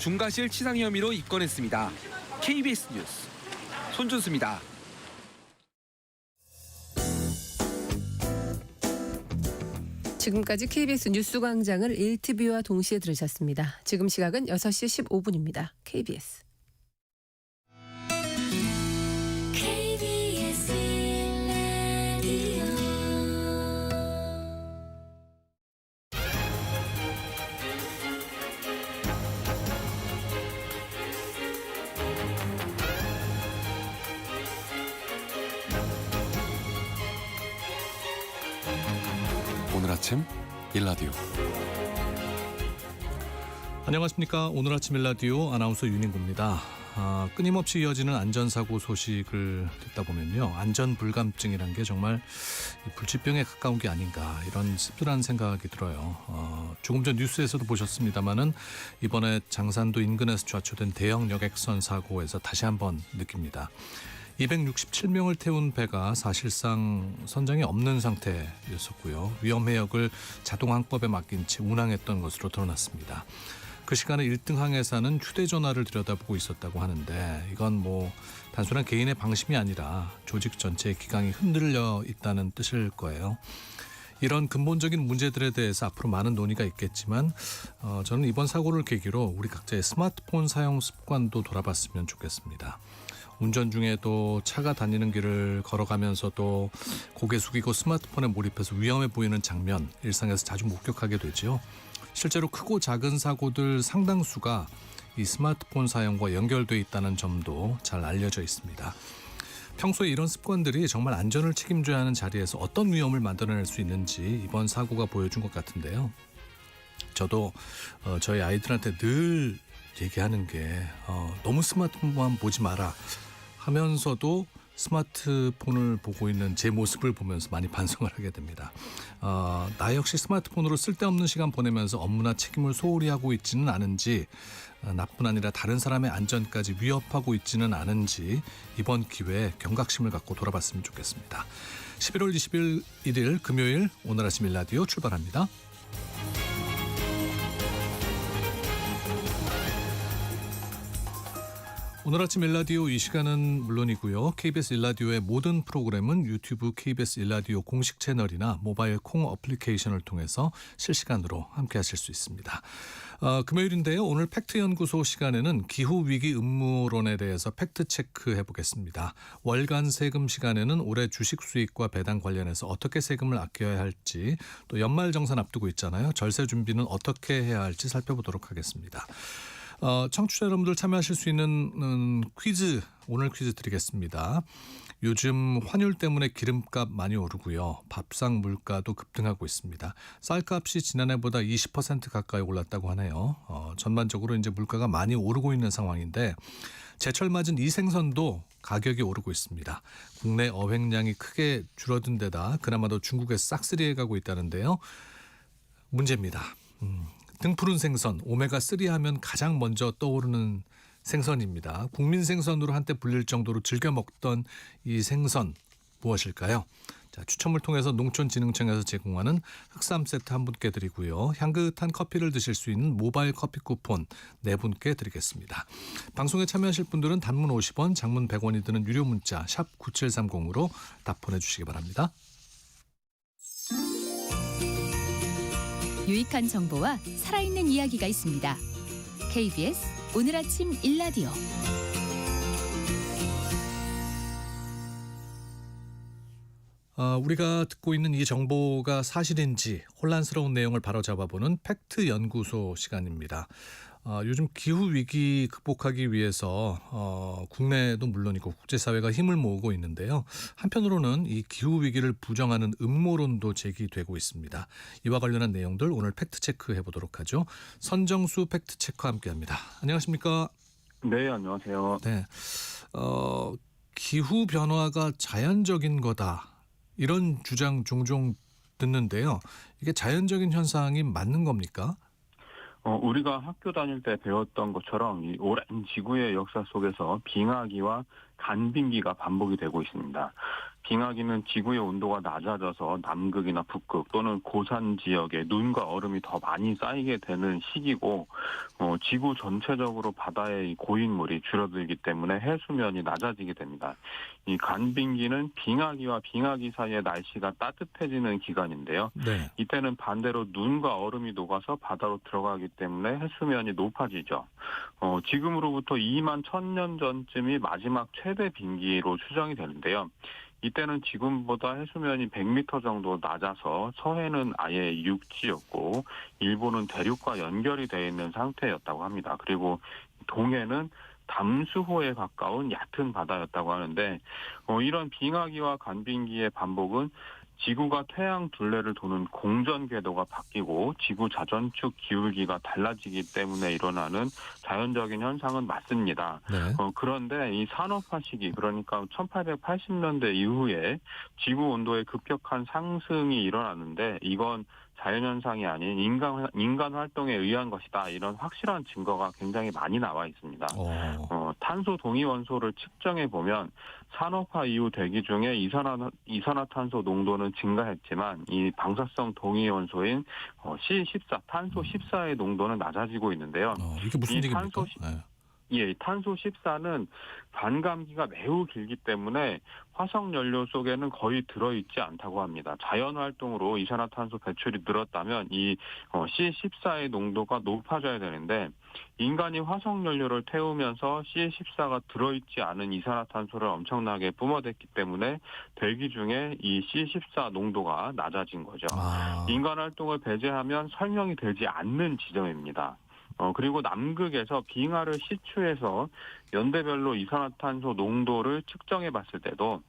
중과실 치상 혐의로 입건했습니다. KBS 뉴스 손준수입니다. 지금까지 KBS 뉴스광장을 1TV와 동시에 들으셨습니다. 지금 시각은 6시 15분입니다. KBS. 오늘 아침 일라디오. 안녕하십니까. 오늘 아침 일라디오 아나운서 윤인구입니다. 끊임없이 이어지는 안전사고 소식을 듣다 보면요, 안전불감증이란 게 정말 불치병에 가까운 게 아닌가, 이런 씁쓸한 생각이 들어요. 조금 전 뉴스에서도 보셨습니다마는 이번에 장산도 인근에서 좌초된 대형 여객선 사고에서 다시 한번 느낍니다. 267명을 태운 배가 사실상 선장이 없는 상태였었고요. 위험해역을 자동항법에 맡긴 채 운항했던 것으로 드러났습니다. 그 시간에 1등 항해사는 휴대전화를 들여다보고 있었다고 하는데, 이건 단순한 개인의 방심이 아니라 조직 전체의 기강이 흔들려 있다는 뜻일 거예요. 이런 근본적인 문제들에 대해서 앞으로 많은 논의가 있겠지만 저는 이번 사고를 계기로 우리 각자의 스마트폰 사용 습관도 돌아봤으면 좋겠습니다. 운전 중에도 차가 다니는 길을 걸어가면서도 고개 숙이고 스마트폰에 몰입해서 위험해 보이는 장면, 일상에서 자주 목격하게 되죠. 실제로 크고 작은 사고들 상당수가 이 스마트폰 사용과 연결돼 있다는 점도 잘 알려져 있습니다. 평소에 이런 습관들이 정말 안전을 책임져야 하는 자리에서 어떤 위험을 만들어낼 수 있는지 이번 사고가 보여준 것 같은데요. 저도 저희 아이들한테 늘 얘기하는 게 너무 스마트폰만 보지 마라 하면서도 스마트폰을 보고 있는 제 모습을 보면서 많이 반성을 하게 됩니다. 나 역시 스마트폰으로 쓸데없는 시간 보내면서 업무나 책임을 소홀히 하고 있지는 않은지, 나뿐 아니라 다른 사람의 안전까지 위협하고 있지는 않은지 이번 기회에 경각심을 갖고 돌아봤으면 좋겠습니다. 11월 21일 금요일 오늘 아침 일라디오 출발합니다. 오늘 아침 일라디오 이 시간은 물론이고요. KBS 일라디오의 모든 프로그램은 유튜브 KBS 일라디오 공식 채널이나 모바일 콩 어플리케이션을 통해서 실시간으로 함께 하실 수 있습니다. 금요일인데요. 오늘 팩트연구소 시간에는 기후위기 음모론에 대해서 팩트체크해 보겠습니다. 월간 세금 시간에는 올해 주식 수익과 배당 관련해서 어떻게 세금을 아껴야 할지, 또 연말정산 앞두고 있잖아요. 절세 준비는 어떻게 해야 할지 살펴보도록 하겠습니다. 청취자 여러분들 참여하실 수 있는 퀴즈, 오늘 퀴즈 드리겠습니다. 요즘 환율 때문에 기름값 많이 오르고요. 밥상 물가도 급등하고 있습니다. 쌀값이 지난해보다 20% 가까이 올랐다고 하네요. 전반적으로 이제 물가가 많이 오르고 있는 상황인데, 제철 맞은 이 생선도 가격이 오르고 있습니다. 국내 어획량이 크게 줄어든 데다 그나마도 중국에 싹쓸이해 가고 있다는데요. 문제입니다. 등푸른 생선, 오메가3 하면 가장 먼저 떠오르는 생선입니다. 국민 생선으로 한때 불릴 정도로 즐겨 먹던 이 생선 무엇일까요? 자, 추첨을 통해서 농촌진흥청에서 제공하는 흑삼 세트 한 분께 드리고요. 향긋한 커피를 드실 수 있는 모바일 커피 쿠폰 4분께 드리겠습니다. 방송에 참여하실 분들은 단문 50원, 장문 100원이 드는 유료 문자 샵 9730으로 답 보내주시기 바랍니다. 유익한 정보와 살아있는 이야기가 있습니다. KBS 오늘 아침 일라디오. 우리가 듣고 있는 이 정보가 사실인지 혼란스러운 내용을 바로잡아보는 팩트연구소 시간입니다. 요즘 기후위기 극복하기 위해서 국내도 물론이고 국제사회가 힘을 모으고 있는데요. 한편으로는 이 기후위기를 부정하는 음모론도 제기되고 있습니다. 이와 관련한 내용들 오늘 팩트체크 해보도록 하죠. 선정수 팩트체크와 함께합니다. 안녕하십니까? 네, 안녕하세요. 네, 기후변화가 자연적인 거다, 이런 주장 종종 듣는데요. 이게 자연적인 현상이 맞는 겁니까? 우리가 학교 다닐 때 배웠던 것처럼 이 오랜 지구의 역사 속에서 빙하기와 간빙기가 반복이 되고 있습니다. 빙하기는 지구의 온도가 낮아져서 남극이나 북극 또는 고산 지역에 눈과 얼음이 더 많이 쌓이게 되는 시기고 지구 전체적으로 바다의 고인물이 줄어들기 때문에 해수면이 낮아지게 됩니다. 이 간빙기는 빙하기와 빙하기 사이의 날씨가 따뜻해지는 기간인데요. 네. 이때는 반대로 눈과 얼음이 녹아서 바다로 들어가기 때문에 해수면이 높아지죠. 지금으로부터 2만 1000년 전쯤이 마지막 최대 빙기로 추정이 되는데요. 이때는 지금보다 해수면이 100m 정도 낮아서 서해는 아예 육지였고 일본은 대륙과 연결이 되어 있는 상태였다고 합니다. 그리고 동해는 담수호에 가까운 얕은 바다였다고 하는데 이런 빙하기와 간빙기의 반복은 지구가 태양 둘레를 도는 공전 궤도가 바뀌고 지구 자전축 기울기가 달라지기 때문에 일어나는 자연적인 현상은 맞습니다. 네. 그런데 이 산업화 시기, 그러니까 1880년대 이후에 지구 온도의 급격한 상승이 일어났는데 이건 자연현상이 아닌 인간 활동에 의한 것이다. 이런 확실한 증거가 굉장히 많이 나와 있습니다. 탄소 동위원소를 측정해 보면 산업화 이후 대기 중에 이산화탄소 농도는 증가했지만 이 방사성 동위원소인 C14, 탄소 14의 농도는 낮아지고 있는데요. 이게 무슨 얘기입니까? 탄소 14는 반감기가 매우 길기 때문에 화석 연료 속에는 거의 들어있지 않다고 합니다. 자연 활동으로 이산화탄소 배출이 늘었다면 이 C14의 농도가 높아져야 되는데 인간이 화석 연료를 태우면서 C14가 들어있지 않은 이산화탄소를 엄청나게 뿜어댔기 때문에 대기 중에 이 C14 농도가 낮아진 거죠. 인간 활동을 배제하면 설명이 되지 않는 지점입니다. 그리고 남극에서 빙하를 시추해서 연대별로 이산화탄소 농도를 측정해 봤을 때도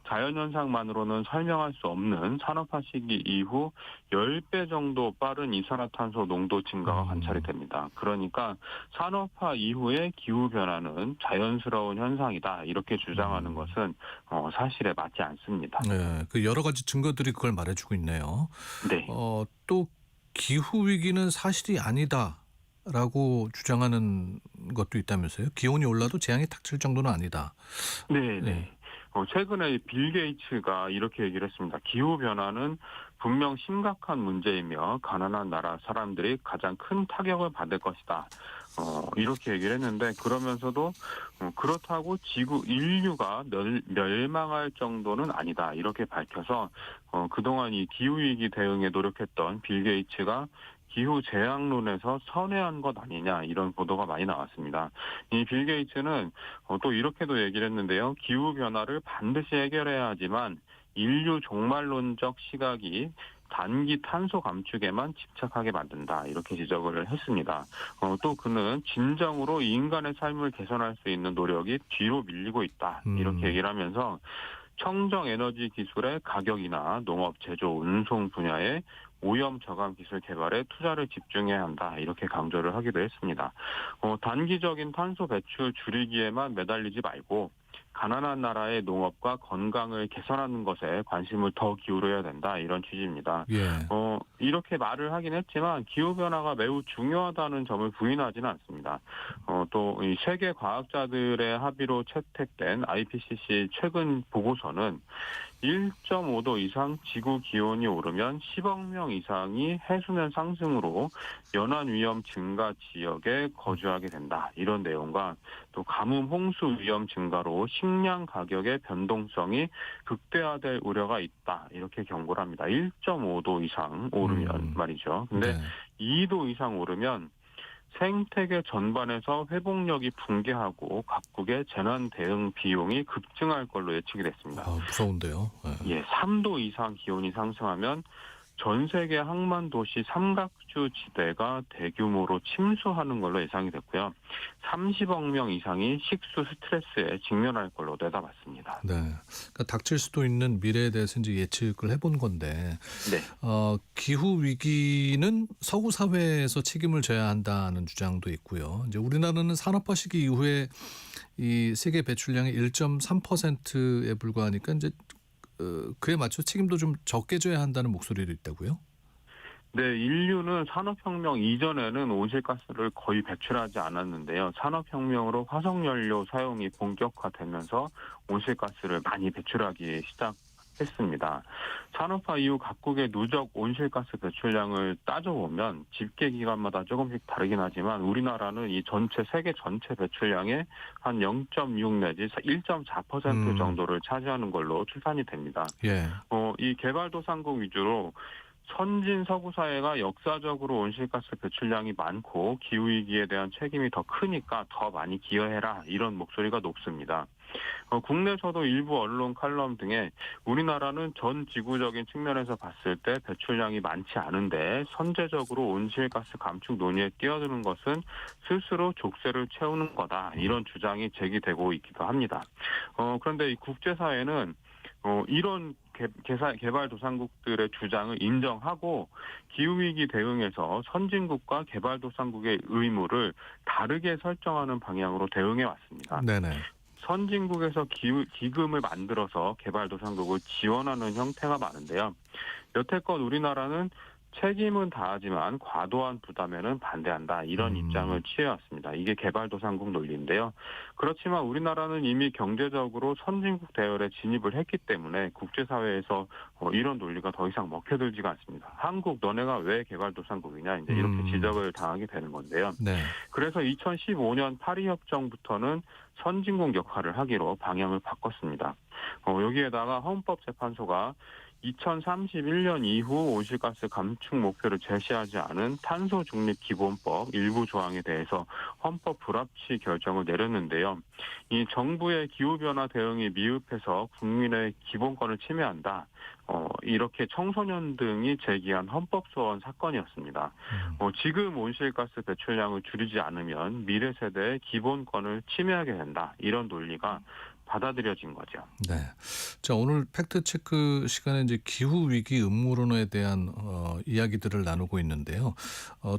자연현상만으로는 설명할 수 없는 산업화 시기 이후 10배 정도 빠른 이산화탄소 농도 증가가 관찰이 됩니다. 그러니까 산업화 이후의 기후변화는 자연스러운 현상이다. 이렇게 주장하는 것은 사실에 맞지 않습니다. 네, 그 여러 가지 증거들이 그걸 말해주고 있네요. 네. 또 기후위기는 사실이 아니다. 라고 주장하는 것도 있다면서요? 기온이 올라도 재앙이 닥칠 정도는 아니다. 네. 최근에 빌 게이츠가 이렇게 얘기를 했습니다. 기후변화는 분명 심각한 문제이며 가난한 나라 사람들이 가장 큰 타격을 받을 것이다. 이렇게 얘기를 했는데 그러면서도 그렇다고 인류가 멸망할 정도는 아니다. 이렇게 밝혀서 그동안 이 기후위기 대응에 노력했던 빌 게이츠가 기후 재앙론에서 선회한 것 아니냐 이런 보도가 많이 나왔습니다. 이 빌 게이츠는 또 이렇게도 얘기를 했는데요. 기후 변화를 반드시 해결해야 하지만 인류 종말론적 시각이 단기 탄소 감축에만 집착하게 만든다 이렇게 지적을 했습니다. 또 그는 진정으로 인간의 삶을 개선할 수 있는 노력이 뒤로 밀리고 있다 이렇게 얘기를 하면서 청정 에너지 기술의 가격이나 농업, 제조, 운송 분야에 오염 저감 기술 개발에 투자를 집중해야 한다 이렇게 강조를 하기도 했습니다. 단기적인 탄소 배출 줄이기에만 매달리지 말고 가난한 나라의 농업과 건강을 개선하는 것에 관심을 더 기울여야 된다 이런 취지입니다. 이렇게 말을 하긴 했지만 기후변화가 매우 중요하다는 점을 부인하지는 않습니다. 또 이 세계 과학자들의 합의로 채택된 IPCC 최근 보고서는 1.5도 이상 지구 기온이 오르면 10억 명 이상이 해수면 상승으로 연안 위험 증가 지역에 거주하게 된다. 이런 내용과 또 가뭄 홍수 위험 증가로 식량 가격의 변동성이 극대화될 우려가 있다. 이렇게 경고를 합니다. 1.5도 이상 오르면 말이죠. 근데 2도 이상 오르면 생태계 전반에서 회복력이 붕괴하고 각국의 재난 대응 비용이 급증할 걸로 예측이 됐습니다. 무서운데요. 3도 이상 기온이 상승하면 전 세계 항만 도시 삼각주 지대가 대규모로 침수하는 걸로 예상이 됐고요. 30억 명 이상이 식수 스트레스에 직면할 걸로 내다봤습니다. 네, 그러니까 닥칠 수도 있는 미래에 대해서 이제 예측을 해본 건데, 기후 위기는 서구 사회에서 책임을 져야 한다는 주장도 있고요. 이제 우리나라는 산업화 시기 이후에 이 세계 배출량의 1.3%에 불과하니까 이제 그에 맞춰 책임도 좀 적게 져야 한다는 목소리도 있다고요? 네, 인류는 산업혁명 이전에는 온실가스를 거의 배출하지 않았는데요. 산업혁명으로 화석연료 사용이 본격화되면서 온실가스를 많이 배출하기 시작했습니다. 했습니다. 산업화 이후 각국의 누적 온실가스 배출량을 따져보면 집계 기간마다 조금씩 다르긴 하지만 우리나라는 이 전체 세계 전체 배출량의 한 0.6 내지 1.4% 정도를 차지하는 걸로 추산이 됩니다. 예. 이 개발도상국 위주로 선진 서구 사회가 역사적으로 온실가스 배출량이 많고 기후위기에 대한 책임이 더 크니까 더 많이 기여해라 이런 목소리가 높습니다. 국내에서도 일부 언론 칼럼 등에 우리나라는 전 지구적인 측면에서 봤을 때 배출량이 많지 않은데 선제적으로 온실가스 감축 논의에 뛰어드는 것은 스스로 족쇄를 채우는 거다 이런 주장이 제기되고 있기도 합니다. 그런데 이 국제사회는 이런 개발도상국들의 주장을 인정하고 기후위기 대응에서 선진국과 개발도상국의 의무를 다르게 설정하는 방향으로 대응해 왔습니다. 네네. 선진국에서 기금을 만들어서 개발도상국을 지원하는 형태가 많은데요. 여태껏 우리나라는 책임은 다하지만 과도한 부담에는 반대한다. 이런 입장을 취해왔습니다. 이게 개발도상국 논리인데요. 그렇지만 우리나라는 이미 경제적으로 선진국 대열에 진입을 했기 때문에 국제사회에서 이런 논리가 더 이상 먹혀들지가 않습니다. 한국 너네가 왜 개발도상국이냐 이제 이렇게 지적을 당하게 되는 건데요. 네. 그래서 2015년 파리협정부터는 선진국 역할을 하기로 방향을 바꿨습니다. 여기에다가 헌법재판소가 2031년 이후 온실가스 감축 목표를 제시하지 않은 탄소 중립 기본법 일부 조항에 대해서 헌법 불합치 결정을 내렸는데요. 이 정부의 기후변화 대응이 미흡해서 국민의 기본권을 침해한다. 이렇게 청소년 등이 제기한 헌법소원 사건이었습니다. 지금 온실가스 배출량을 줄이지 않으면 미래 세대의 기본권을 침해하게 된다. 이런 논리가 받아들여진 거죠. 네. 자, 오늘 팩트 체크 시간에 이제 기후 위기 음모론에 대한 이야기들을 나누고 있는데요.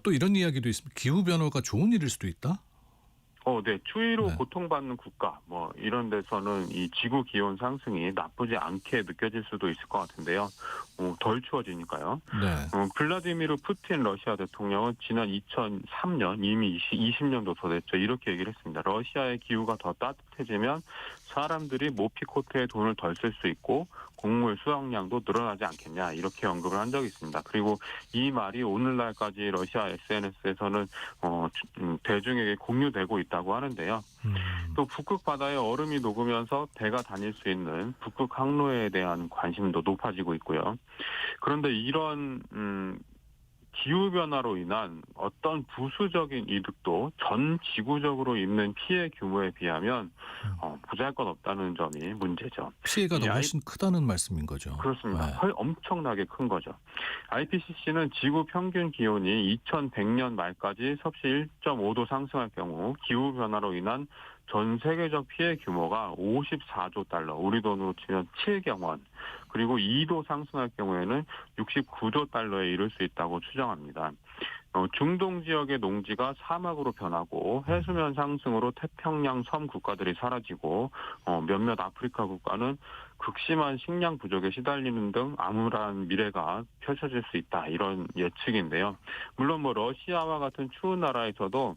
또 이런 이야기도 있습니다. 기후 변화가 좋은 일일 수도 있다. 네. 추위로 네. 고통받는 국가, 이런 데서는 이 지구 기온 상승이 나쁘지 않게 느껴질 수도 있을 것 같은데요. 덜 추워지니까요. 네. 블라디미르 푸틴 러시아 대통령은 지난 2003년 이미 20년도 더 됐죠. 이렇게 얘기를 했습니다. 러시아의 기후가 더 따뜻해지면 사람들이 모피 코트에 돈을 덜 쓸 수 있고 곡물 수확량도 늘어나지 않겠냐 이렇게 언급을 한 적이 있습니다. 그리고 이 말이 오늘날까지 러시아 SNS에서는 대중에게 공유되고 있다고 하는데요. 또 북극 바다에 얼음이 녹으면서 배가 다닐 수 있는 북극 항로에 대한 관심도 높아지고 있고요. 그런데 이런 기후변화로 인한 어떤 부수적인 이득도 전 지구적으로 입는 피해 규모에 비하면 보잘것없다는 점이 문제죠. 피해가 더 훨씬 크다는 말씀인 거죠. 그렇습니다. 네. 엄청나게 큰 거죠. IPCC는 지구 평균 기온이 2100년 말까지 섭씨 1.5도 상승할 경우 기후변화로 인한 전 세계적 피해 규모가 54조 달러, 우리 돈으로 치면 7경 원, 그리고 2도 상승할 경우에는 69조 달러에 이를 수 있다고 추정합니다. 중동 지역의 농지가 사막으로 변하고 해수면 상승으로 태평양 섬 국가들이 사라지고 몇몇 아프리카 국가는 극심한 식량 부족에 시달리는 등 암울한 미래가 펼쳐질 수 있다. 이런 예측인데요. 물론 러시아와 같은 추운 나라에서도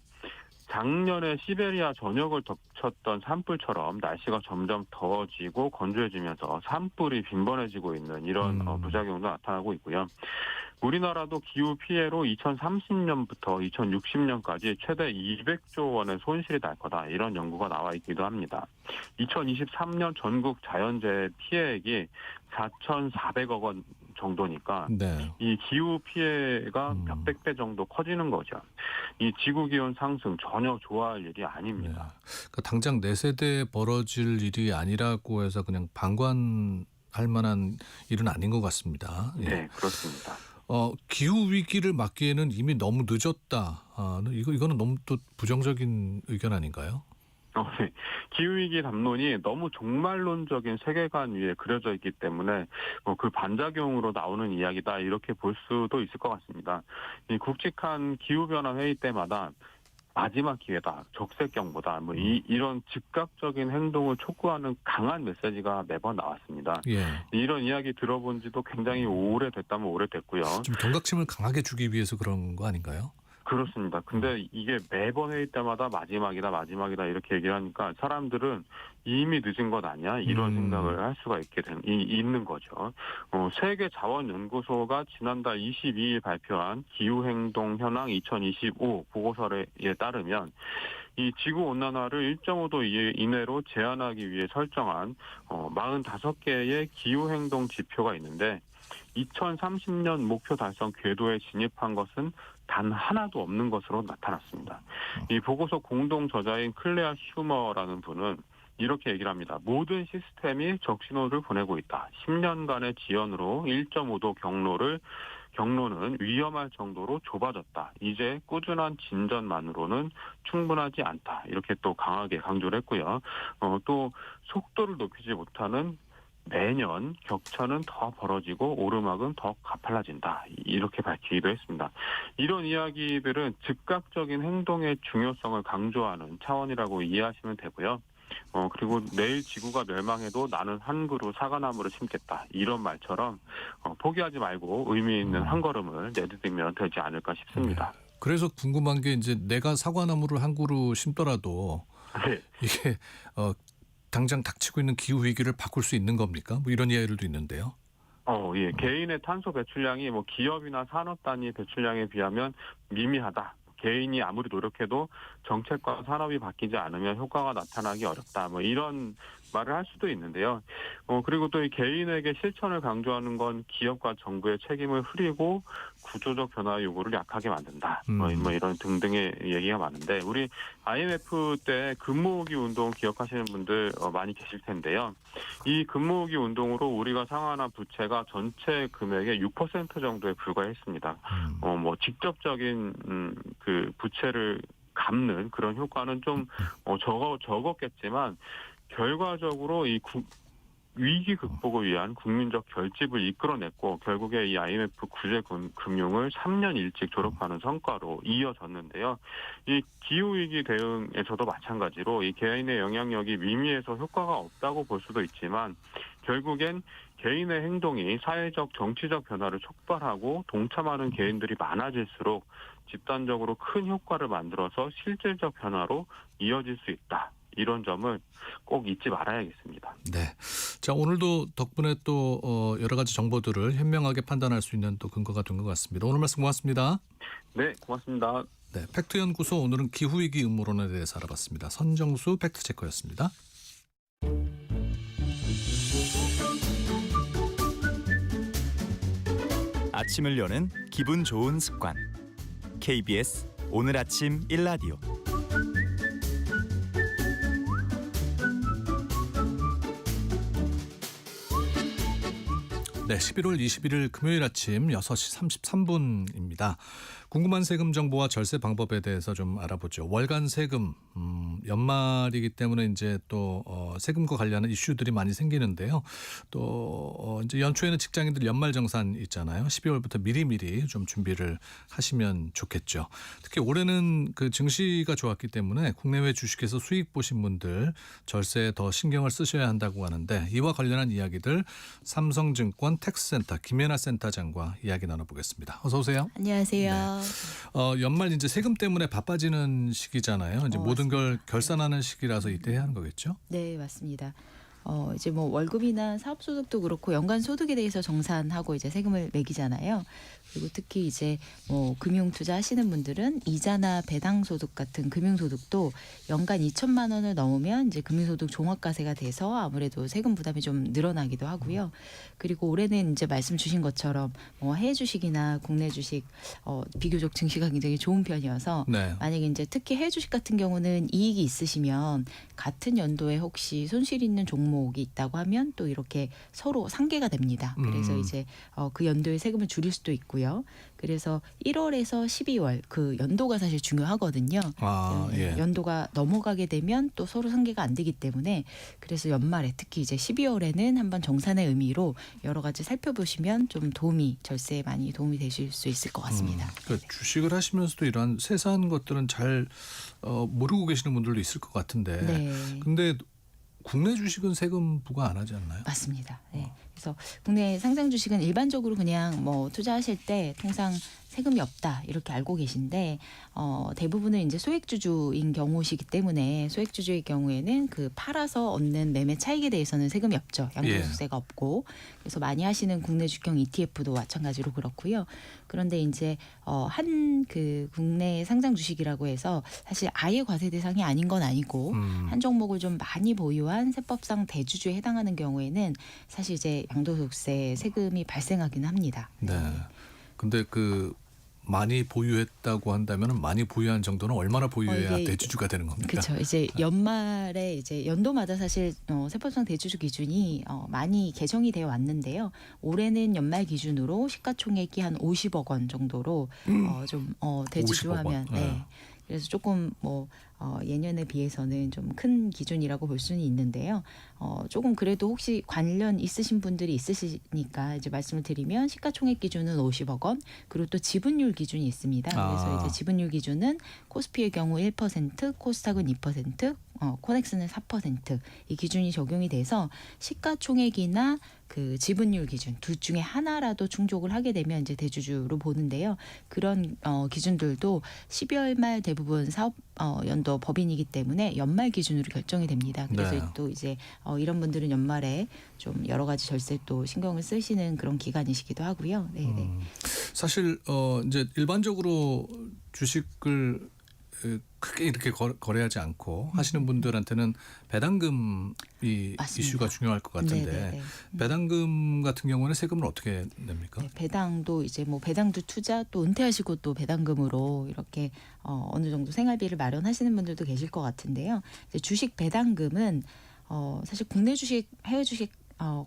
작년에 시베리아 전역을 덮쳤던 산불처럼 날씨가 점점 더워지고 건조해지면서 산불이 빈번해지고 있는 이런 부작용도 나타나고 있고요. 우리나라도 기후 피해로 2030년부터 2060년까지 최대 200조 원의 손실이 날 거다. 이런 연구가 나와 있기도 합니다. 2023년 전국 자연재해 피해액이 4,400억 원 정도니까 네. 이 기후 피해가 몇백 배 정도 커지는 거죠. 이 지구 기온 상승 전혀 좋아할 일이 아닙니다. 네. 그러니까 당장 내 세대에 벌어질 일이 아니라고 해서 그냥 방관할 만한 일은 아닌 것 같습니다. 예. 네, 그렇습니다. 기후 위기를 막기에는 이미 너무 늦었다. 이거는 너무 또 부정적인 의견 아닌가요? 네. 기후위기 담론이 너무 종말론적인 세계관 위에 그려져 있기 때문에 그 반작용으로 나오는 이야기다 이렇게 볼 수도 있을 것 같습니다. 이 굵직한 기후변화 회의 때마다 마지막 기회다, 적색경보다 이런 즉각적인 행동을 촉구하는 강한 메시지가 매번 나왔습니다. 예. 이런 이야기 들어본 지도 굉장히 오래됐다면 오래됐고요. 좀 경각심을 강하게 주기 위해서 그런 거 아닌가요? 그렇습니다. 근데 이게 매번 회의 때마다 마지막이다 이렇게 얘기를 하니까 사람들은 이미 늦은 것 아니야? 이런 생각을 할 수가 있는 거죠. 세계자원연구소가 지난달 22일 발표한 기후행동 현황 2025 보고서에 따르면 이 지구온난화를 1.5도 이내로 제한하기 위해 설정한 45개의 기후행동 지표가 있는데 2030년 목표 달성 궤도에 진입한 것은 단 하나도 없는 것으로 나타났습니다. 이 보고서 공동 저자인 클레아 슈머라는 분은 이렇게 얘기를 합니다. 모든 시스템이 적신호를 보내고 있다. 10년간의 지연으로 1.5도 경로는 위험할 정도로 좁아졌다. 이제 꾸준한 진전만으로는 충분하지 않다. 이렇게 또 강하게 강조를 했고요. 또 속도를 높이지 못하는 매년 격차는 더 벌어지고 오르막은 더 가팔라진다. 이렇게 밝히기도 했습니다. 이런 이야기들은 즉각적인 행동의 중요성을 강조하는 차원이라고 이해하시면 되고요. 그리고 내일 지구가 멸망해도 나는 한 그루 사과나무를 심겠다. 이런 말처럼 포기하지 말고 의미 있는 한 걸음을 내디디면 되지 않을까 싶습니다. 네. 그래서 궁금한 게 이제 내가 사과나무를 한 그루 심더라도 네. 이게 당장 닥치고 있는 기후 위기를 바꿀 수 있는 겁니까? 뭐 이런 이야기들도 있는데요. 예. 개인의 탄소 배출량이 기업이나 산업 단위 배출량에 비하면 미미하다. 개인이 아무리 노력해도 정책과 산업이 바뀌지 않으면 효과가 나타나기 어렵다. 이런 말을 할 수도 있는데요. 그리고 또 이 개인에게 실천을 강조하는 건 기업과 정부의 책임을 흐리고 구조적 변화 요구를 약하게 만든다. 이런 등등의 얘기가 많은데 우리 IMF 때 금모으기 운동 기억하시는 분들 많이 계실 텐데요. 이 금모으기 운동으로 우리가 상환한 부채가 전체 금액의 6% 정도에 불과했습니다. 직접적인 그 부채를 갚는 그런 효과는 좀 적었겠지만 결과적으로 이 위기 극복을 위한 국민적 결집을 이끌어냈고 결국에 이 IMF 구제 금융을 3년 일찍 졸업하는 성과로 이어졌는데요. 이 기후위기 대응에서도 마찬가지로 이 개인의 영향력이 미미해서 효과가 없다고 볼 수도 있지만 결국엔 개인의 행동이 사회적 정치적 변화를 촉발하고 동참하는 개인들이 많아질수록 집단적으로 큰 효과를 만들어서 실질적 변화로 이어질 수 있다. 이런 점을 꼭 잊지 말아야겠습니다. 네. 자, 오늘도 덕분에 또 여러 가지 정보들을 현명하게 판단할 수 있는 또 근거가 된 것 같습니다. 오늘 말씀 고맙습니다. 네, 고맙습니다. 네, 팩트연구소 오늘은 기후위기 음모론에 대해서 알아봤습니다. 선정수 팩트체커였습니다. 아침을 여는 기분 좋은 습관. KBS 오늘 아침 1라디오. 네, 11월 21일 금요일 아침 6시 33분입니다. 궁금한 세금 정보와 절세 방법에 대해서 좀 알아보죠. 월간 세금, 연말이기 때문에 이제 또 세금과 관련한 이슈들이 많이 생기는데요. 또 이제 연초에는 직장인들 연말 정산 있잖아요. 12월부터 미리미리 좀 준비를 하시면 좋겠죠. 특히 올해는 그 증시가 좋았기 때문에 국내외 주식에서 수익 보신 분들 절세에 더 신경을 쓰셔야 한다고 하는데 이와 관련한 이야기들 삼성증권 텍스센터 김연아 센터장과 이야기 나눠보겠습니다. 어서 오세요. 안녕하세요. 네. 연말 이제 세금 때문에 바빠지는 시기잖아요. 이제 모든 걸 결산하는 시기라서 이때 해야 하는 거겠죠? 네, 맞습니다. 이제 월급이나 사업소득도 그렇고 연간 소득에 대해서 정산하고 이제 세금을 매기잖아요. 그리고 특히 이제 금융 투자 하시는 분들은 이자나 배당 소득 같은 금융 소득도 연간 2천만 원을 넘으면 이제 금융소득 종합과세가 돼서 아무래도 세금 부담이 좀 늘어나기도 하고요. 그리고 올해는 이제 말씀 주신 것처럼 해외 주식이나 국내 주식 비교적 증시가 굉장히 좋은 편이어서 네. 만약에 이제 특히 해외 주식 같은 경우는 이익이 있으시면 같은 연도에 혹시 손실 있는 종목이 있다고 하면 또 이렇게 서로 상계가 됩니다. 그래서 이제 그 연도에 세금을 줄일 수도 있고요. 그래서 1월에서 12월 그 연도가 사실 중요하거든요. 예. 연도가 넘어가게 되면 또 서로 상계가 안 되기 때문에 그래서 연말에 특히 이제 12월에는 한번 정산의 의미로 여러 가지 살펴보시면 좀 절세에 많이 도움이 되실 수 있을 것 같습니다. 그러니까 주식을 하시면서도 이런 세세한 것들은 잘 모르고 계시는 분들도 있을 것 같은데 네. 근데 국내 주식은 세금 부과 안 하지 않나요? 맞습니다. 네. 그래서 국내 상장 주식은 일반적으로 그냥 뭐 투자하실 때 통상 세금이 없다 이렇게 알고 계신데 대부분은 이제 소액주주인 경우시기 때문에 소액주주의 경우에는 그 팔아서 얻는 매매 차익에 대해서는 세금이 없죠. 양도소득세가 없고 그래서 많이 하시는 국내 주경 ETF도 마찬가지로 그렇고요. 그런데 이제 한 그 국내 상장 주식이라고 해서 사실 아예 과세 대상이 아닌 건 아니고 한 종목을 좀 많이 보유한 세법상 대주주에 해당하는 경우에는 사실 이제 양도소득세 세금이 발생하긴 합니다. 네. 근데 그 많이 보유했다고 한다면 많이 보유한 정도는 얼마나 보유해야 이게 대주주가 되는 겁니까? 그렇죠. 이제 연말에 이제 연도마다 사실 세법상 대주주 기준이 많이 개정이 되어 왔는데요. 올해는 연말 기준으로 시가총액이 한 50억 원 정도로 대주주하면 50억 원. 네. 그래서 조금 예년에 비해서는 좀 큰 기준이라고 볼 수는 있는데요. 조금 그래도 혹시 관련 있으신 분들이 있으시니까 이제 말씀을 드리면 시가총액 기준은 50억 원, 그리고 또 지분율 기준이 있습니다. 그래서 이제 지분율 기준은 코스피의 경우 1%, 코스닥은 2%, 코넥스는 4%. 이 기준이 적용이 돼서 시가총액이나 그 지분율 기준 둘 중에 하나라도 충족을 하게 되면 이제 대주주로 보는데요. 그런 기준들도 12월 말 대부분 사업 연도 법인이기 때문에 연말 기준으로 결정이 됩니다. 그래서 네. 또 이제 이런 분들은 연말에 좀 여러 가지 절세 또 신경을 쓰시는 그런 기간이시기도 하고요. 네, 네. 사실 이제 일반적으로 주식을 크게 이렇게 거래하지 않고 하시는 분들한테는 배당금이 맞습니다. 이슈가 중요할 것 같은데 네네네. 배당금 같은 경우는 세금을 어떻게 냅니까? 네, 배당도 이제 뭐 배당주 투자 또 은퇴하시고 또 배당금으로 이렇게 어느 정도 생활비를 마련하시는 분들도 계실 것 같은데요. 이제 주식 배당금은 사실 국내 주식, 해외 주식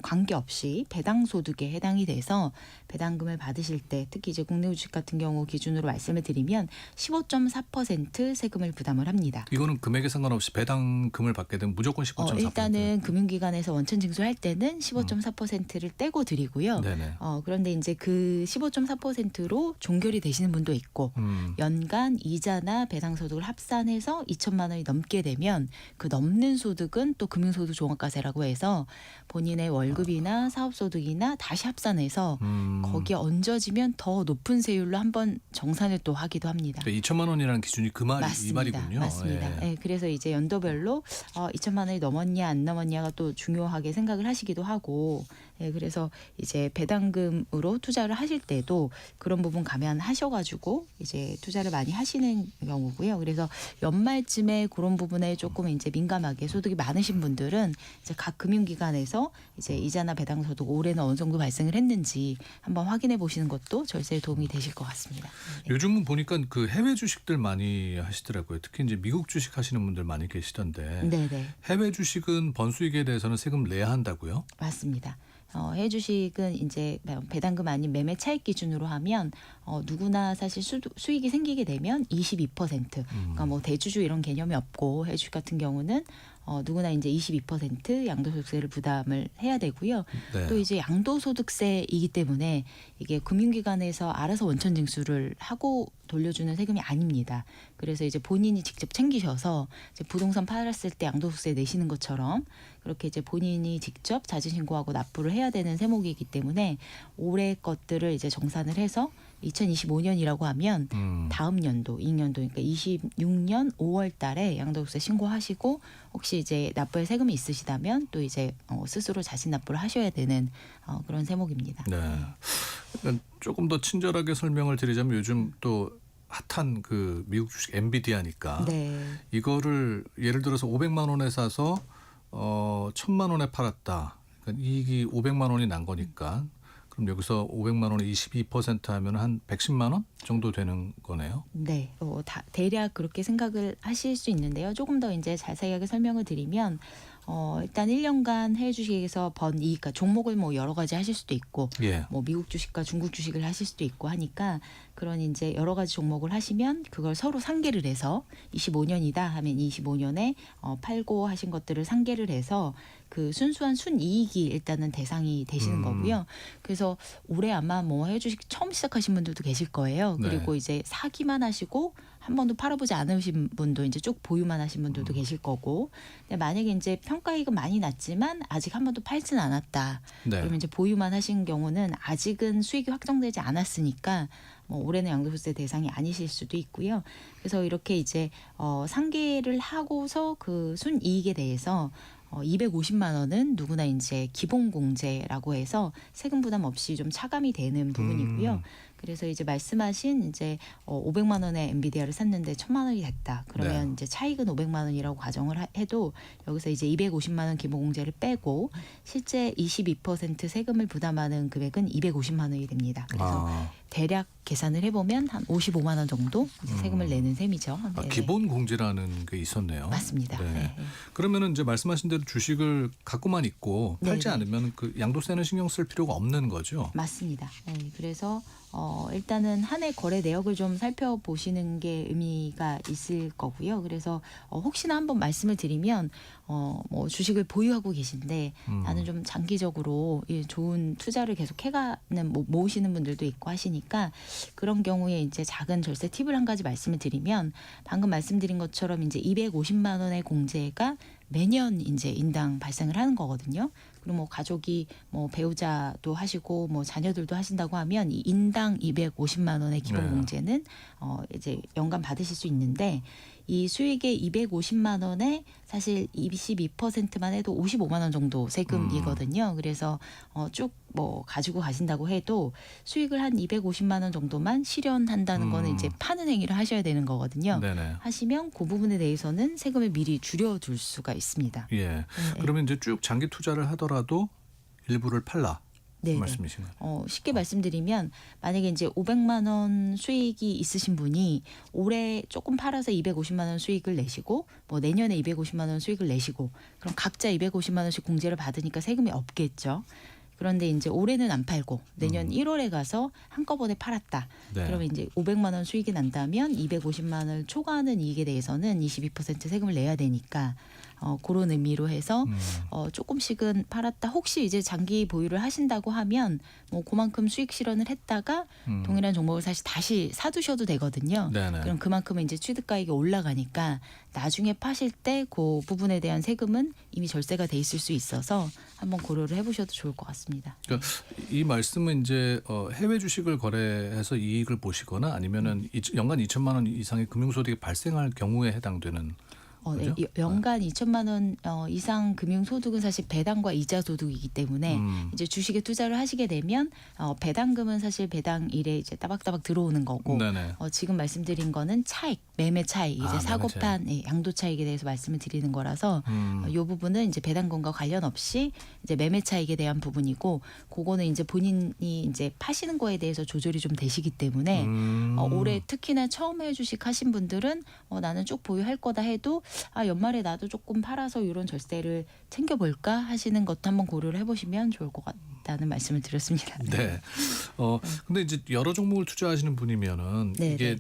관계없이 배당 소득에 해당이 돼서 배당금을 받으실 때 특히 이제 국내 주식 같은 경우 기준으로 말씀을 드리면 15.4% 세금을 부담을 합니다. 이거는 금액에 상관없이 배당금을 받게 되면 무조건 15.4%. 일단은 금융기관에서 원천 징수할 때는 15.4%를 떼고 드리고요. 네네. 그런데 이제 그 15.4%로 종결이 되시는 분도 있고 연간 이자나 배당 소득을 합산해서 2천만 원이 넘게 되면 그 넘는 소득은 또 금융소득 종합과세라고 해서 본인의 월급이나 사업소득이나 다시 합산해서 거기에 얹어지면 더 높은 세율로 한번 정산을 또 하기도 합니다. 2천만 원이라는 기준이 이 맞습니다. 말이군요. 맞습니다. 예. 네, 그래서 이제 연도별로 2천만 원이 넘었냐 안 넘었냐가 또 중요하게 생각을 하시기도 하고 그래서 이제 배당금으로 투자를 하실 때도 그런 부분 감안하셔가지고 이제 투자를 많이 하시는 경우고요. 그래서 연말쯤에 그런 부분에 조금 이제 민감하게 소득이 많으신 분들은 이제 각 금융기관에서 이제 이자나 배당 소득 올해는 어느 정도 발생을 했는지 한번 확인해 보시는 것도 절세에 도움이 되실 것 같습니다. 네. 요즘은 보니까 그 해외 주식들 많이 하시더라고요. 특히 이제 미국 주식 하시는 분들 많이 계시던데 네네. 해외 주식은 번수익에 대해서는 세금 내야 한다고요? 맞습니다. 해외 주식은 이제 배당금 아닌 매매 차익 기준으로 하면 누구나 사실 수익이 생기게 되면 22%. 그러니까 뭐 대주주 이런 개념이 없고 해외 주식 같은 경우는 누구나 이제 22% 양도소득세를 부담을 해야 되고요. 네. 또 이제 양도소득세이기 때문에 이게 금융기관에서 알아서 원천 징수를 하고 돌려주는 세금이 아닙니다. 그래서 이제 본인이 직접 챙기셔서 이제 부동산 팔았을 때 양도소득세 내시는 것처럼 그렇게 이제 본인이 직접 자진신고하고 납부를 해야 되는 세목이기 때문에 올해 것들을 이제 정산을 해서 2025년이라고 하면 다음 연도, 2년도 그러니까 26년 5월 달에 양도소득세 신고하시고 혹시 이제 납부할 세금이 있으시다면 또 이제 스스로 자신 납부를 하셔야 되는 그런 세목입니다. 네. 그러니까 조금 더 친절하게 설명을 드리자면 요즘 또 핫한 그 미국 주식 엔비디아니까 네. 이거를 예를 들어서 500만 원에 사서 1,000만 원에 팔았다. 그러니까 이익이 500만 원이 난 거니까 그럼 여기서 500만 원에 22% 하면 한 110만 원 정도 되는 거네요. 네, 대략 그렇게 생각을 하실 수 있는데요. 조금 더 이제 자세하게 설명을 드리면 일단 1년간 해외 주식에서 번 이익, 그러니까 종목을 뭐 여러 가지 하실 수도 있고, 예. 뭐 미국 주식과 중국 주식을 하실 수도 있고 하니까 그런 이제 여러 가지 종목을 하시면 그걸 서로 상계를 해서 25년이다 하면 25년에 팔고 하신 것들을 상계를 해서 그 순수한 순이익이 일단은 대상이 되시는 거고요. 그래서 올해 아마 뭐 해외 주식 처음 시작하신 분들도 계실 거예요. 그리고 네. 이제 사기만 하시고 한 번도 팔아보지 않으신 분도 이제 쭉 보유만 하신 분들도 계실 거고, 근데 만약에 이제 평가이익은 많이 났지만 아직 한 번도 팔지는 않았다. 네. 그러면 이제 보유만 하신 경우는 아직은 수익이 확정되지 않았으니까 뭐 올해는 양도소득세 대상이 아니실 수도 있고요. 그래서 이렇게 이제 상계를 하고서 그 순이익에 대해서 250만 원은 누구나 이제 기본 공제라고 해서 세금 부담 없이 좀 차감이 되는 부분이고요. 그래서 이제 말씀하신 이제 500만 원의 엔비디아를 샀는데 1,000만 원이 됐다. 그러면 네. 이제 차익은 500만 원이라고 가정을 해도 여기서 이제 250만 원 기본 공제를 빼고 실제 22% 세금을 부담하는 금액은 250만 원이 됩니다. 그래서 대략 계산을 해보면 한 55만 원 정도 이제 세금을 내는 셈이죠. 네네. 기본 공제라는 게 있었네요. 맞습니다. 네. 네. 그러면은 이제 말씀하신 대로 주식을 갖고만 있고 팔지 네네. 않으면 그 양도세는 신경 쓸 필요가 없는 거죠. 맞습니다. 네, 그래서 일단은 한 해 거래 내역을 좀 살펴보시는 게 의미가 있을 거고요. 그래서 혹시나 한번 말씀을 드리면 뭐 주식을 보유하고 계신데 나는 좀 장기적으로 좋은 투자를 계속 해가는 모으시는 분들도 있고 하시니까 그런 경우에 이제 작은 절세 팁을 한 가지 말씀을 드리면 방금 말씀드린 것처럼 이제 250만 원의 공제가 매년 이제 인당 발생을 하는 거거든요. 그리고 뭐 가족이 뭐 배우자도 하시고 뭐 자녀들도 하신다고 하면 이 인당 250만 원의 기본 네. 공제는 이제 연간 받으실 수 있는데 이 수익의 250만 원에 사실 22%만 해도 55만 원 정도 세금이거든요. 그래서 쭉 뭐 가지고 가신다고 해도 수익을 한 250만 원 정도만 실현한다는 거는 이제 파는 행위를 하셔야 되는 거거든요. 네네. 하시면 그 부분에 대해서는 세금을 미리 줄여둘 수가 있습니다. 예. 네. 그러면 이제 쭉 장기 투자를 하더라도 일부를 팔라. 네. 말씀이신가요? 쉽게 말씀드리면 만약에 이제 500만 원 수익이 있으신 분이 올해 조금 팔아서 250만 원 수익을 내시고 뭐 내년에 250만 원 수익을 내시고 그럼 각자 250만 원씩 공제를 받으니까 세금이 없겠죠. 그런데 이제 올해는 안 팔고 내년 1월에 가서 한꺼번에 팔았다. 네. 그러면 이제 500만 원 수익이 난다면 250만 원을 초과하는 이익에 대해서는 22% 세금을 내야 되니까 그런 의미로 해서 조금씩은 팔았다. 혹시 이제 장기 보유를 하신다고 하면 뭐 그만큼 수익 실현을 했다가 동일한 종목을 다시 사두셔도 되거든요. 네네. 그럼 그만큼은 이제 취득가액이 올라가니까 나중에 파실 때 그 부분에 대한 세금은 이미 절세가 돼 있을 수 있어서 한번 고려를 해보셔도 좋을 것 같습니다. 그러니까 이 말씀은 이제 해외 주식을 거래해서 이익을 보시거나 아니면은 연간 2천만 원 이상의 금융소득이 발생할 경우에 해당되는 네. 그죠? 연간 2천만 원 이상 금융소득은 사실 배당과 이자 소득이기 때문에 이제 주식에 투자를 하시게 되면 배당금은 사실 배당일에 이제 따박따박 들어오는 거고 네네. 지금 말씀드린 거는 차익, 매매 차익, 이제 매매 사고판 양도 차익에 대해서 말씀을 드리는 거라서 이 부분은 이제 배당금과 관련 없이 이제 매매 차익에 대한 부분이고 그거는 이제 본인이 이제 파시는 거에 대해서 조절이 좀 되시기 때문에 올해 특히나 처음 해 주식 하신 분들은 나는 쭉 보유할 거다 해도 연말에 나도 조금 팔아서 이런 절세를 챙겨볼까 하시는 것도 한번 고려를 해보시면 좋을 것 같다는 말씀을 드렸습니다. 네. 근데 이제 여러 종목을 투자하시는 분이면은 네, 이게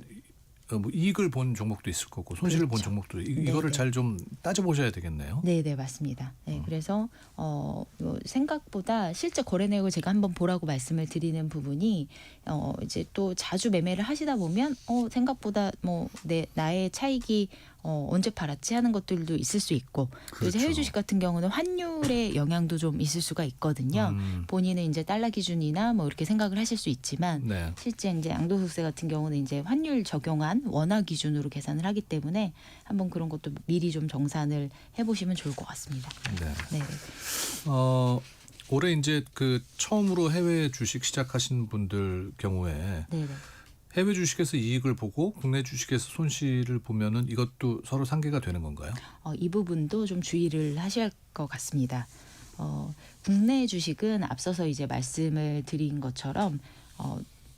뭐 이익을 본 종목도 있을 거고 손실을 본 그렇죠. 종목도 이거를 네. 잘 좀 따져보셔야 되겠네요. 네, 맞습니다. 네, 그래서 생각보다 실제 거래 내역을 제가 한번 보라고 말씀을 드리는 부분이 이제 또 자주 매매를 하시다 보면 생각보다 뭐 나의 차익이 언제 팔았지 하는 것들도 있을 수 있고 또 이제 그렇죠. 해외 주식 같은 경우는 환율의 영향도 좀 있을 수가 있거든요. 본인은 이제 달러 기준이나 뭐 이렇게 생각을 하실 수 있지만 네. 실제 이제 양도소득세 같은 경우는 이제 환율 적용한 원화 기준으로 계산을 하기 때문에 한번 그런 것도 미리 좀 정산을 해보시면 좋을 것 같습니다. 네. 네. 올해 이제 그 처음으로 해외 주식 시작하신 분들 경우에 네. 해외 주식에서 이익을 보고 국내 주식에서 손실을 보면은 이것도 서로 상계가 되는 건가요? 이 부분도 좀 주의를 하셔야 할 것 같습니다. 국내 주식은 앞서서 이제 말씀을 드린 것처럼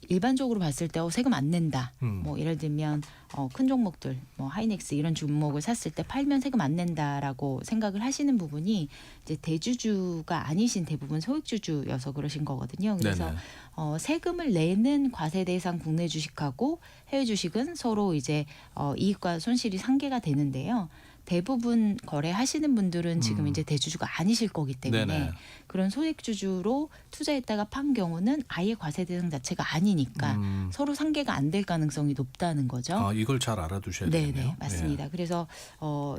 일반적으로 봤을 때 세금 안 낸다. 뭐 예를 들면 큰 종목들, 뭐 하이넥스 이런 종목을 샀을 때 팔면 세금 안 낸다라고 생각을 하시는 부분이 이제 대주주가 아니신 대부분 소액주주여서 그러신 거거든요. 그래서 네네. 세금을 내는 과세 대상 국내 주식하고 해외 주식은 서로 이제 이익과 손실이 상계가 되는데요. 대부분 거래하시는 분들은 지금 이제 대주주가 아니실 거기 때문에 네네. 그런 소액주주로 투자했다가 판 경우는 아예 과세 대상 자체가 아니니까 서로 상계가 안 될 가능성이 높다는 거죠. 아, 이걸 잘 알아두셔야 네네, 되겠네요. 맞습니다. 그래서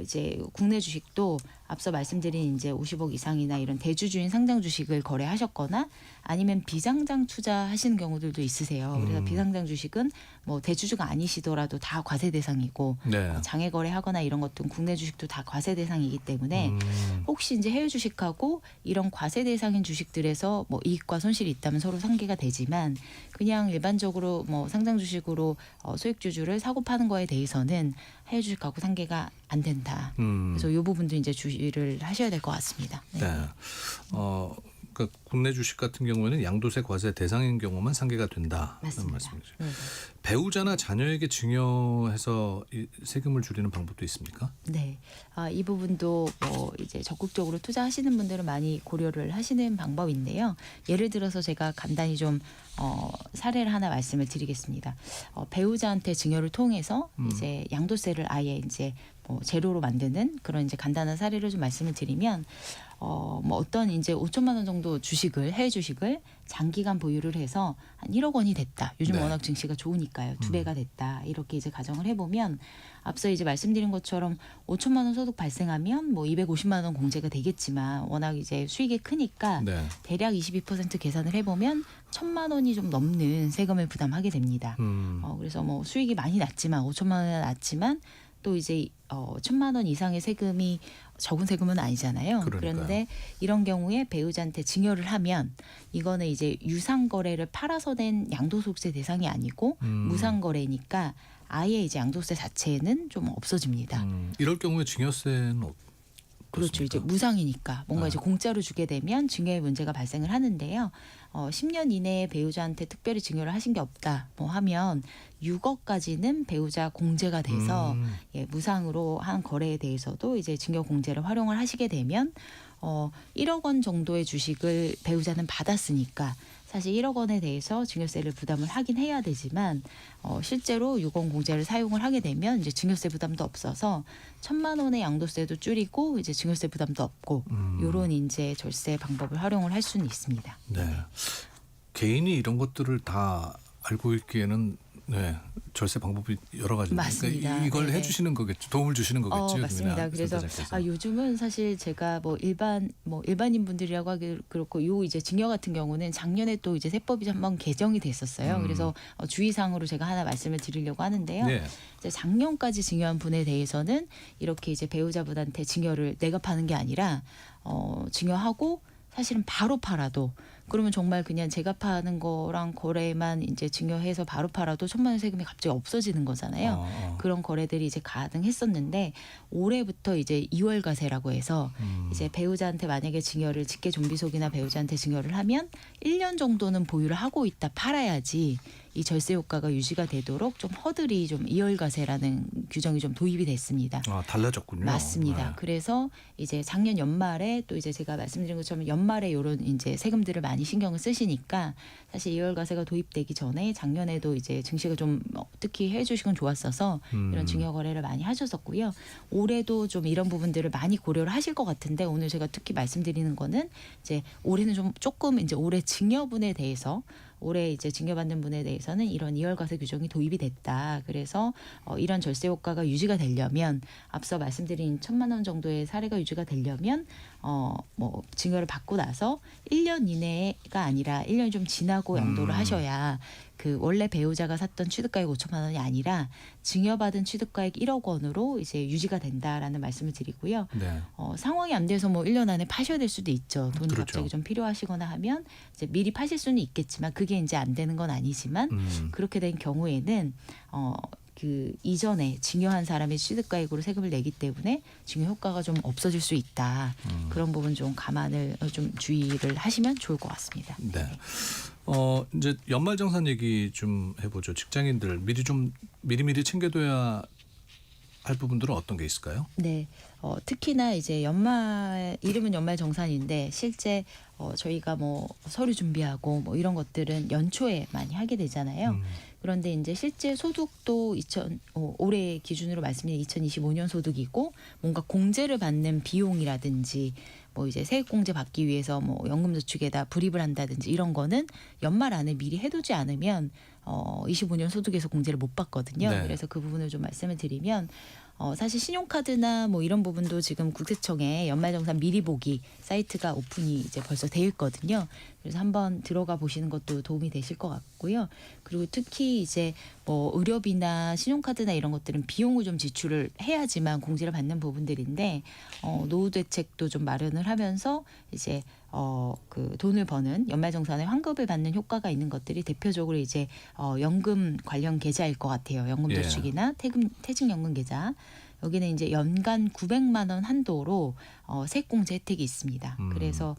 이제 국내 주식도 앞서 말씀드린 이제 50억 이상이나 이런 대주주인 상장 주식을 거래하셨거나 아니면 비상장 투자하시는 경우들도 있으세요. 그래서 비상장 주식은 뭐 대주주가 아니시더라도 다 과세 대상이고 네. 장외 거래하거나 이런 것들은 국내 주식도 다 과세 대상이기 때문에 혹시 이제 해외 주식하고 이런 과세 대상인 주식들에서 뭐 이익과 손실이 있다면 서로 상계가 되지만 그냥 일반적으로 뭐 상장 주식으로 소액 주주를 사고 파는 거에 대해서는 해외 주식하고 상계가 안 된다. 그래서 이 부분도 이제 주의를 하셔야 될 것 같습니다. 네. 네. 그러니까 국내 주식 같은 경우에는 양도세 과세 대상인 경우만 상계가 된다. 맞습니다. 말씀이죠. 네. 배우자나 자녀에게 증여해서 이 세금을 줄이는 방법도 있습니까? 네, 이 부분도 뭐 이제 적극적으로 투자하시는 분들은 많이 고려를 하시는 방법인데요. 예를 들어서 제가 간단히 좀 사례를 하나 말씀을 드리겠습니다. 배우자한테 증여를 통해서 이제 양도세를 아예 이제 뭐 제로로 만드는 그런 이제 간단한 사례를 좀 말씀을 드리면. 뭐 어떤 이제 5천만 원 정도 주식을 해외 주식을 장기간 보유를 해서 한 1억 원이 됐다. 요즘 네. 워낙 증시가 좋으니까요. 2배가 됐다. 이렇게 이제 가정을 해보면 앞서 이제 말씀드린 것처럼 5천만 원 소득 발생하면 뭐 250만 원 공제가 되겠지만 워낙 이제 수익이 크니까 네. 대략 22% 계산을 해보면 1,000만 원이 좀 넘는 세금을 부담하게 됩니다. 그래서 뭐 수익이 많이 났지만 5천만 원이 났지만 또 이제 1,000만 원 이상의 세금이 적은 세금은 아니잖아요. 그러니까요. 그런데 이런 경우에 배우자한테 증여를 하면 이거는 이제 유상거래를 팔아서 낸 양도소득세 대상이 아니고 무상거래니까 아예 이제 양도세 자체는 좀 없어집니다. 이럴 경우에 증여세는 그렇죠. 이제 어떻습니까? 무상이니까 뭔가 아. 이제 공짜로 주게 되면 증여의 문제가 발생을 하는데요. 10년 이내에 배우자한테 특별히 증여를 하신 게 없다 뭐 하면 6억까지는 배우자 공제가 돼서 예, 무상으로 한 거래에 대해서도 이제 증여 공제를 활용을 하시게 되면 1억 원 정도의 주식을 배우자는 받았으니까 사실 1억 원에 대해서 증여세를 부담을 하긴 해야 되지만 실제로 6억 공제를 사용을 하게 되면 이제 증여세 부담도 없어서 1,000만 원의 양도세도 줄이고 이제 증여세 부담도 없고 이런 이제 절세 방법을 활용을 할 수는 있습니다. 네. 개인이 이런 것들을 다 알고 있기에는 네, 절세 방법이 여러 가지. 맞습니다. 그러니까 이걸 네네. 해주시는 거겠죠. 도움을 주시는 거겠죠. 맞습니다. 그래서 요즘은 사실 제가 뭐 일반인 분들이라고 하기 그렇고 요 이제 증여 같은 경우는 작년에 또 이제 세법이 한번 개정이 됐었어요. 그래서 주의사항으로 제가 하나 말씀을 드리려고 하는데요. 네. 이제 작년까지 증여한 분에 대해서는 이렇게 이제 배우자분한테 증여를 내가 파는 게 아니라 증여하고 사실은 바로 팔아도 그러면 정말 그냥 제가 파는 거랑 거래만 이제 증여해서 바로 팔아도 1,000만 원 세금이 갑자기 없어지는 거잖아요. 그런 거래들이 이제 가능했었는데 올해부터 이제 2월 과세라고 해서 이제 배우자한테 만약에 증여를 직계 좀비속이나 배우자한테 증여를 하면 1년 정도는 보유를 하고 있다 팔아야지 이 절세 효과가 유지가 되도록 좀 허들이 좀 2월 과세라는 규정이 좀 도입이 됐습니다. 달라졌군요. 맞습니다. 네. 그래서 이제 작년 연말에 또 이제 제가 말씀드린 것처럼 연말에 이런 이제 세금들을 많이 신경을 쓰시니까 사실 2월 과세가 도입되기 전에 작년에도 이제 증시가 좀 특히 해외 주식은 좋았어서 이런 증여 거래를 많이 하셨었고요. 올해도 좀 이런 부분들을 많이 고려를 하실 것 같은데 오늘 제가 특히 말씀드리는 거는 이제 올해는 좀 조금 이제 올해 증여분에 대해서 올해 이제 증여받는 분에 대해서는 이런 2월 과세 규정이 도입이 됐다. 그래서 이런 절세 효과가 유지가 되려면 앞서 말씀드린 1,000만 원 정도의 사례가 유지가 되려면 뭐 증여를 받고 나서 1년 이내가 아니라 1년이 좀 지나고 양도를 하셔야 그 원래 배우자가 샀던 취득가액 5천만 원이 아니라 증여받은 취득가액 1억 원으로 이제 유지가 된다라는 말씀을 드리고요. 네. 상황이 안 돼서 뭐 1년 안에 파셔야 될 수도 있죠. 돈이 그렇죠. 갑자기 좀 필요하시거나 하면 이제 미리 파실 수는 있겠지만 그게 이제 안 되는 건 아니지만 그렇게 된 경우에는 그 이전에 증여한 사람의 취득가액으로 세금을 내기 때문에 증여 효과가 좀 없어질 수 있다. 그런 부분 좀 감안을 좀 주의를 하시면 좋을 것 같습니다. 네. 이제 연말정산 얘기 좀 해보죠. 직장인들 미리미리 챙겨둬야 할 부분들은 어떤 게 있을까요? 네. 특히나 이제 이름은 연말정산인데 실제 저희가 뭐 서류 준비하고 뭐 이런 것들은 연초에 많이 하게 되잖아요. 그런데 이제 실제 소득도 올해 기준으로 말씀드린 2025년 소득이고 뭔가 공제를 받는 비용이라든지 뭐 이제 세액공제 받기 위해서 뭐 연금저축에다 불입을 한다든지 이런 거는 연말 안에 미리 해두지 않으면 25년 소득에서 공제를 못 받거든요. 네. 그래서 그 부분을 좀 말씀을 드리면 사실 신용카드나 뭐 이런 부분도 지금 국세청에 연말정산 미리 보기 사이트가 오픈이 이제 벌써 돼 있거든요. 그래서 한번 들어가 보시는 것도 도움이 되실 것 같고요. 그리고 특히 이제 뭐 의료비나 신용카드나 이런 것들은 비용을 좀 지출을 해야지만 공제를 받는 부분들인데 노후 대책도 좀 마련을 하면서 이제 그 돈을 버는 연말정산에 환급을 받는 효과가 있는 것들이 대표적으로 이제 연금 관련 계좌일 것 같아요. 연금저축이나 퇴직연금 계좌. 여기는 이제 연간 900만 원 한도로 세액공제 혜택이 있습니다. 그래서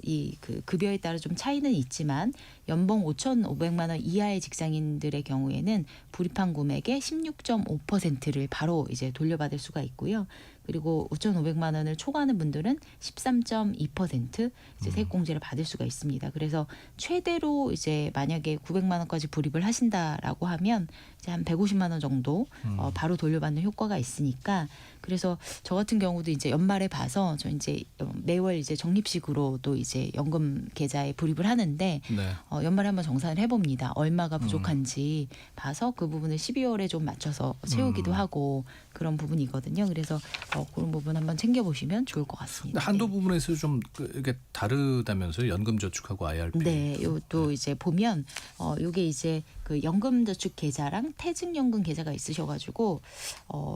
이 그 급여에 따라 좀 차이는 있지만 연봉 5,500만 원 이하의 직장인들의 경우에는 불입한 금액의 16.5%를 바로 이제 돌려받을 수가 있고요. 그리고 5,500만 원을 초과하는 분들은 13.2% 이제 세액공제를 받을 수가 있습니다. 그래서 최대로 이제 만약에 900만 원까지 불입을 하신다라고 하면 이제 한 150만 원 정도 바로 돌려받는 효과가 있으니까 그래서 저 같은 경우도 이제 연말에 봐서 저 이제 매월 이제 적립식으로 또 이제 연금 계좌에 불입을 하는데 네. 연말에 한번 정산을 해봅니다. 얼마가 부족한지 봐서 그 부분을 12월에 좀 맞춰서 채우기도 하고 그런 부분이거든요. 그래서 그런 부분 한번 챙겨보시면 좋을 것 같습니다. 한도 부분에서 좀 이게 다르다면서요? 연금저축하고 IRP. 네, 요또 이제 보면 요게 이제 그 연금저축 계좌랑 퇴직연금 계좌가 있으셔가지고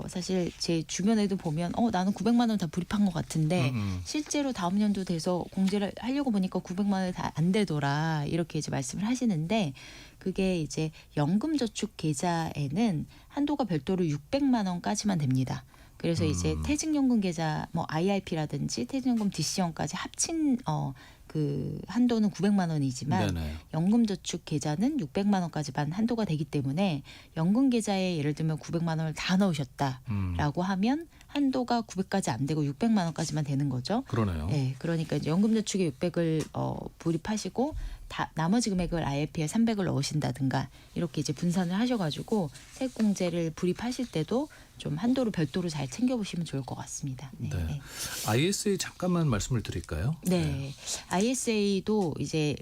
사실 제 주변에도 보면 나는 900만 원 다 불입한 것 같은데 실제로 다음 연도 돼서 공제를 하려고 보니까 900만 원이 다 안 되더라 이렇게 이제 말씀을 하시는데 그게 이제 연금저축 계좌에는 한도가 별도로 600만 원까지만 됩니다. 그래서 이제 퇴직연금 계좌 뭐 IRP라든지 퇴직연금 DC형까지 합친 그 한도는 900만 원이지만 네네. 연금저축 계좌는 600만 원까지만 한도가 되기 때문에 연금 계좌에 예를 들면 900만 원을 다 넣으셨다라고 하면 한도가 900까지 안 되고 600만 원까지만 되는 거죠. 그러네요. 네, 그러니까 이제 연금저축에 600을 불입하시고 나머지 금액을 IRP에 300을 넣으신다든가 이렇게 이제 분산을 하셔가지고 세액공제를 불입하실 때도 좀 한도를 별도로 잘 챙겨보시면 좋을 것 같습니다. 네. 네. ISA 잠깐만 말씀을 드릴까요? 네. ISA도 이제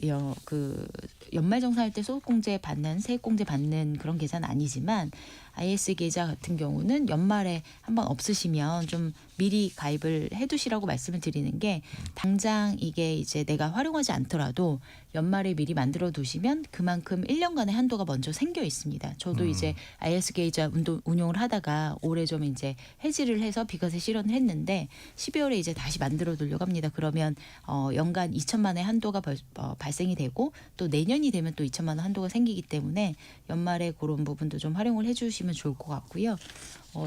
그 연말정산할 때 소득공제 받는 세액공제 받는 그런 계좌는 아니지만 ISA 계좌 같은 경우는 연말에 한번 없으시면 좀 미리 가입을 해두시라고 말씀을 드리는 게 당장 이게 이제 내가 활용하지 않더라도 연말에 미리 만들어 두시면 그만큼 1년간의 한도가 먼저 생겨 있습니다. 저도 이제 IS 계좌 운용을 하다가 올해 좀 이제 해지를 해서 비과세 실현을 했는데 12월에 이제 다시 만들어 두려고 합니다. 그러면 연간 2천만 원의 한도가 발생이 되고 또 내년이 되면 또 2천만 원 한도가 생기기 때문에 연말에 그런 부분도 좀 활용을 해주시면 좋을 것 같고요.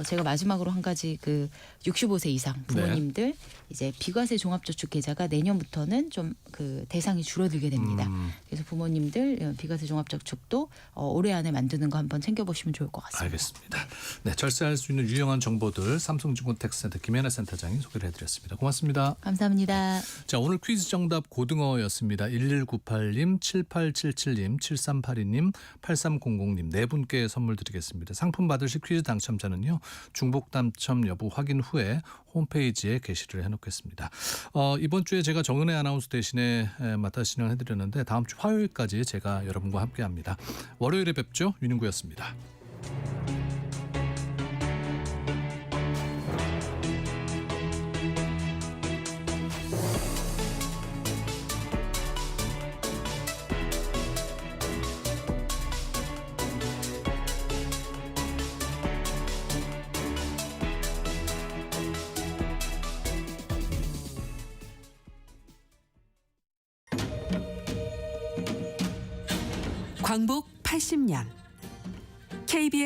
제가 마지막으로 한 가지 그 65세 이상 부모님들 이제 비과세 종합저축 계좌가 내년부터는 좀 그 대상이 줄어들게 됩니다. 그래서 부모님들 비과세 종합저축도 올해 안에 만드는 거 한번 챙겨보시면 좋을 것 같습니다. 알겠습니다. 네, 절세할 수 있는 유용한 정보들 삼성증권 텍스센터 김혜나 센터장이 소개를 해드렸습니다. 고맙습니다. 감사합니다. 자, 오늘 퀴즈 정답 고등어였습니다. 1198님, 7877님, 7382님, 8300님 네 분께 선물 드리겠습니다. 상품 받으실 퀴즈 당첨자는요. 중복 당첨 여부 확인 후에 홈페이지에 게시를 해놓겠습니다. 이번 주에 제가 정은혜 아나운서 대신에 맡아 진행해드렸는데 다음 주 화요일까지 제가 여러분과 함께합니다. 월요일에 뵙죠. 윤인구였습니다. 광복 80년 KBS